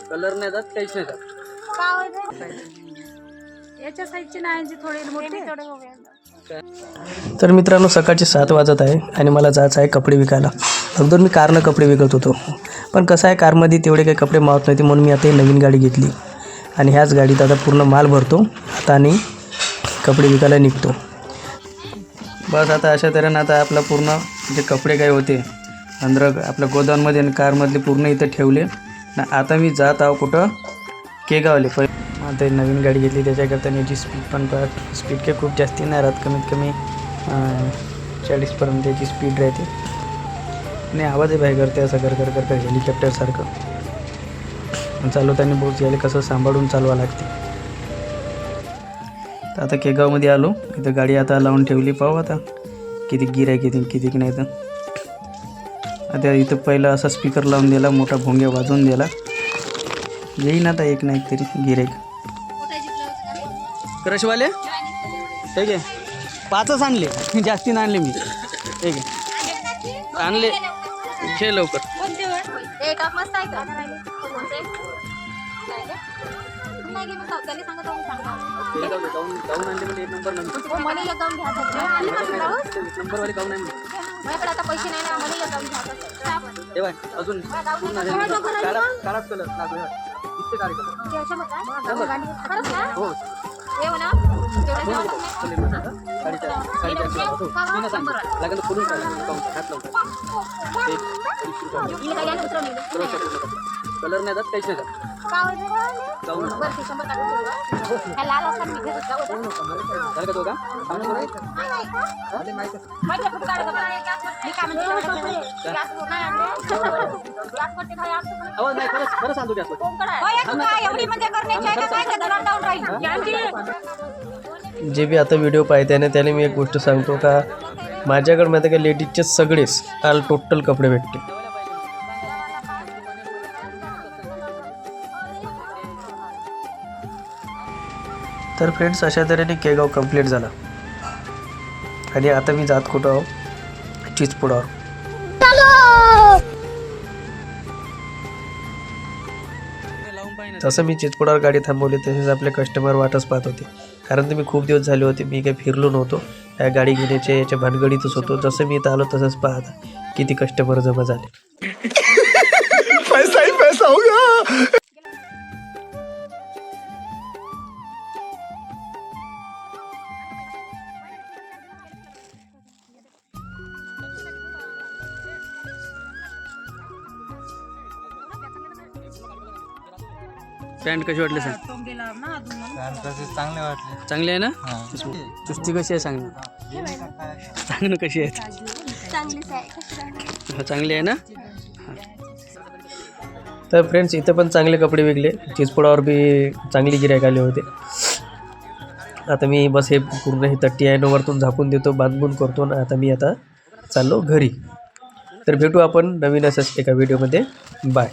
Colour नाही जात काहीच नाही जात. याच्या साईजचे नाही जे थोडे मोठे. तर मित्रांनो सकाळचे 7 वाजत आहे आणि मला जायचं आहे कपडे विकायला. अगोदर मी कारनं कपडे विकत होतो, पण कसं आहे कारमध्ये तेवढे काही कपडे मावत नव्हते म्हणून मी आता ही नवीन गाडी घेतली आणि ह्याच गाडीत आता पूर्ण माल भरतो आता आणि कपडे विकायला निघतो. बस आता अशा तऱ्हेनं आता आपला पूर्ण जे कपडे काही होते अंदर आपल्या गोदाममध्ये आणि कारमधले पूर्ण इथं ठेवले ना. आता मी जात आहो कुठं केगावले. आता नवीन गाडी घेतली त्याच्याकरता याची स्पीड पण स्पीड काही खूप जास्ती नाही राहत, कमीत कमी 40पर्यंत याची स्पीड राहते आणि आवाजही बाहेर करते असं कर हेलिकॉप्टरसारखं. चालवताना बहुत यायला कसं सांभाळून चालवा लागते. तर आता केगावमध्ये आलो, इथं गाडी आता लावून ठेवली. पाहू आता किती गिर आहे किती नाही. तर आता इथं पहिला असा स्पीकर लावून दिला, मोठा भोंग्या वाजवून दिला. येईन आता एक ना एक तरी गिरेक. क्रशवाले ठीक आहे 5च आणले, जास्ती नाही आणले मी. ठीक आहे आणले घे लवकर. अजून कलर नाही जात काहीच नाही जात. खरं सांगतो जे बी आता व्हिडिओ पाहते ना त्याला मी एक गोष्ट सांगतो का माझ्याकडे माहिती का लेडीजचे सगळेच ऑल टोटल कपडे भेटते. तर फ्रेंड्स अशा तऱ्हेने केगाव कंप्लीट झाला आणि आता मी जात कुठं आहो चिचपुडावर. तसं मी चिचपुडावर गाडी थांबवली तसेच आपले कस्टमर वाटच पाहत होते, कारण तुम्ही खूप दिवस झाले होते मी काही फिरलो नव्हतो. या गाडी घेण्याच्या याच्या भानगडीतच होतो. जसं मी इथं आलो तसंच पाहता किती कस्टमर जमा झाले. पैसा ही पैसा होगा. पॅन्ट कशी वाटली सांग. चांगले वाटले. चांगली आहे ना. चुस्ती कशी आहे सांग ना. सांग ना कशी आहे. चांगली आहे ना. तर फ्रेंड्स इथं पण चांगले कपडे विकले. चिचपुडावर बी चांगली गिऱ्हाईक आले होते. आता मी बस हे पूर्ण हे तट्टी आहे वरतून झाकून देतो, बांधून करतो ना. आता मी आता चाललो घरी. तर भेटू आपण नवीन असंच एका व्हिडिओमध्ये. बाय.